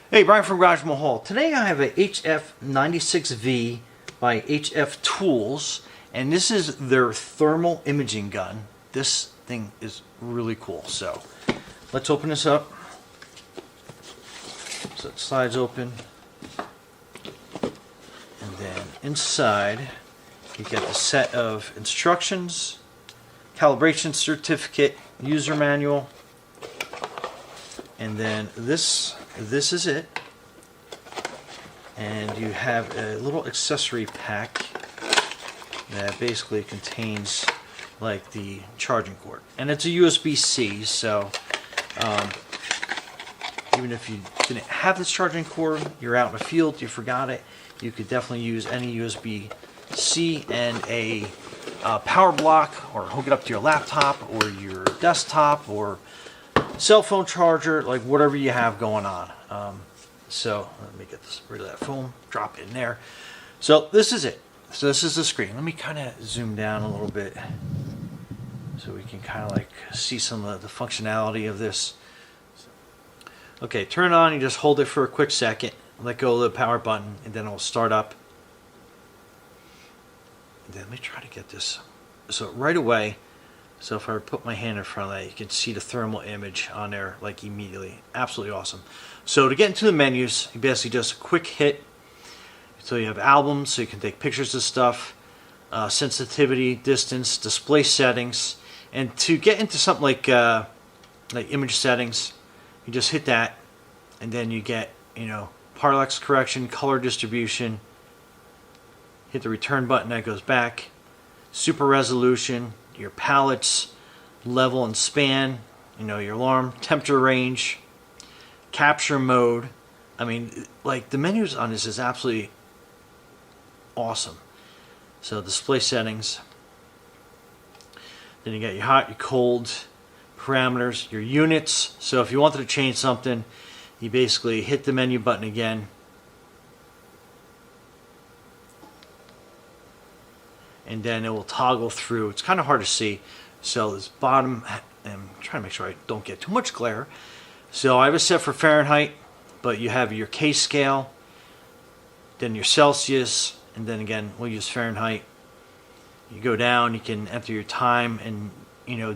Hey, Brian from Garage Mahal. Today I have a HF96V by HF Tools, and this is their thermal imaging gun. This thing is really cool. So let's open this up. So it slides open, and then inside you get a set of instructions, calibration certificate, user manual, and then this is it. And you have a little accessory pack that basically contains like the charging cord, and it's a USB-C, so even if you didn't have this charging cord, you're out in the field, you forgot it, you could definitely use any USB-C and a power block, or hook it up to your laptop or your desktop or cell phone charger, like whatever you have going on. So let me get rid of that foam, drop it in there. So this is it. So this is the screen. Let me kind of zoom down a little bit so we can kind of like see some of the functionality of this. Okay, turn it on. You just hold it for a quick second, let go of the power button, and then it will start up. And then let me try to get this. So right away, so if I put my hand in front of that, you can see the thermal image on there like immediately. Absolutely awesome. So to get into the menus, you basically just a quick hit. So you have albums, so you can take pictures of stuff, sensitivity, distance, display settings, and to get into something like image settings, you just hit that, and then you get, parallax correction, color distribution. Hit the return button, that goes back. Super resolution, your palettes, level and span, your alarm, temperature range, capture mode. I mean, like the menus on this is absolutely awesome. So display settings. Then you got your hot, your cold, parameters, your units. So if you wanted to change something, you basically hit the menu button again, and then it will toggle through. It's kind of hard to see. So this bottom, I'm trying to make sure I don't get too much glare. So I have it set for Fahrenheit, but you have your K scale, then your Celsius, and then again, we'll use Fahrenheit. You go down, you can enter your time and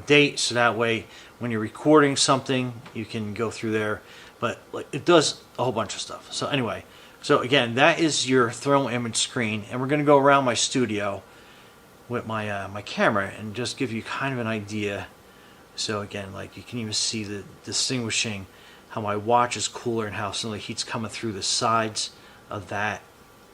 date, so that way when you're recording something, you can go through there. But like, it does a whole bunch of stuff. So anyway, so again, that is your thermal image screen, and we're going to go around my studio with my my camera and just give you kind of an idea. So again, like you can even see the distinguishing how my watch is cooler and how some of the heat's coming through the sides of that.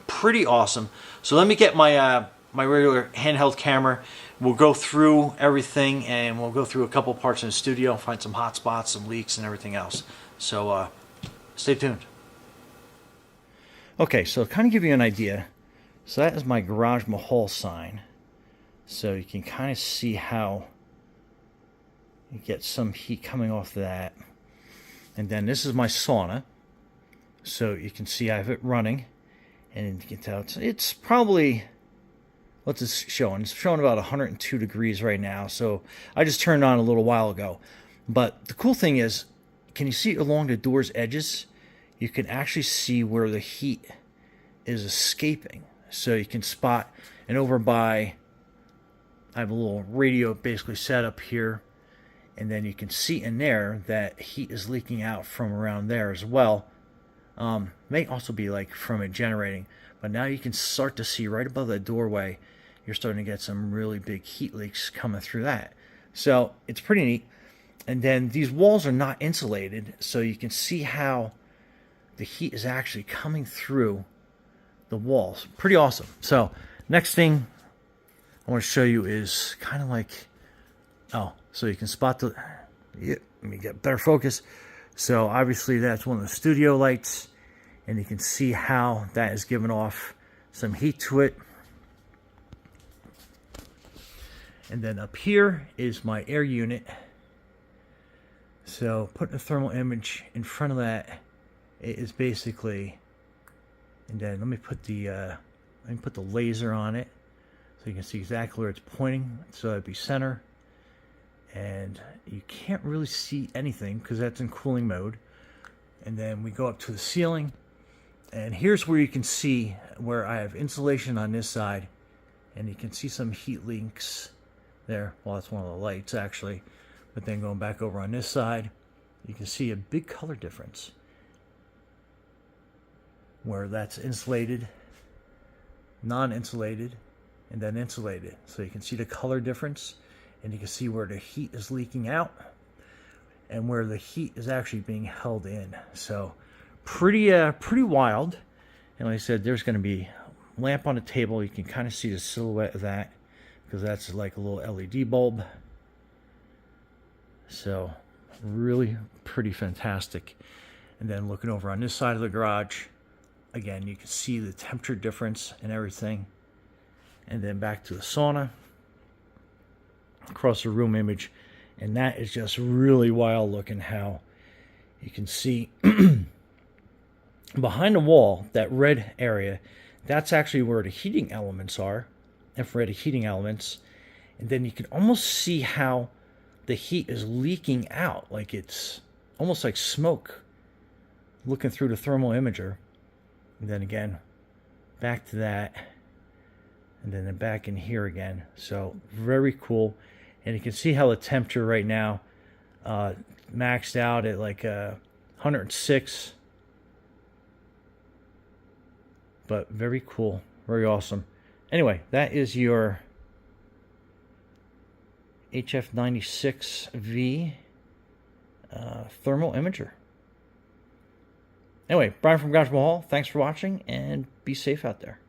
Pretty awesome. So let me get my my regular handheld camera. We'll go through everything, and we'll go through a couple parts in the studio, find some hot spots, some leaks, and everything else. So stay tuned. Okay, so to kind of give you an idea, so that is my Garage Mahal sign. So you can kind of see how you get some heat coming off that. And then this is my sauna. So you can see I have it running. And you can tell it's probably, what's it showing? It's showing about 102 degrees right now. So I just turned on a little while ago. But the cool thing is, can you see along the door's edges? You can actually see where the heat is escaping. So you can spot, and over by, I have a little radio basically set up here, and then you can see in there that heat is leaking out from around there as well. May also be like from it generating, but now you can start to see right above the doorway, you're starting to get some really big heat leaks coming through that. So it's pretty neat. And then these walls are not insulated, so you can see how the heat is actually coming through the walls. Pretty awesome. So next thing I want to show you is kind of like, so you can spot the, let me get better focus. So obviously that's one of the studio lights, and you can see how that is giving off some heat to it. And then up here is my air unit. So putting a thermal image in front of that, it is basically, and then let me put the laser on it so you can see exactly where it's pointing. So that'd be center. And you can't really see anything because that's in cooling mode. And then we go up to the ceiling, and here's where you can see where I have insulation on this side, and you can see some heat links there. Well, that's one of the lights actually. But then going back over on this side, you can see a big color difference where that's insulated, non-insulated, and then insulated. So you can see the color difference, and you can see where the heat is leaking out and where the heat is actually being held in. So pretty wild. And like I said, there's going to be a lamp on the table. You can kind of see the silhouette of that because that's like a little LED bulb. So really pretty fantastic. And then looking over on this side of the garage, again, you can see the temperature difference and everything. And then back to the sauna, across the room image. And that is just really wild looking how you can see behind the wall, that red area, that's actually where the heating elements are, infrared heating elements. And then you can almost see how the heat is leaking out, like it's almost like smoke looking through the thermal imager. And then again, back to that, and then back in here again. So very cool. And you can see how the temperature right now maxed out at like 106. But very cool, very awesome. Anyway, that is your HF96V thermal imager. Anyway, Brian from Garage Mahal, thanks for watching, and be safe out there.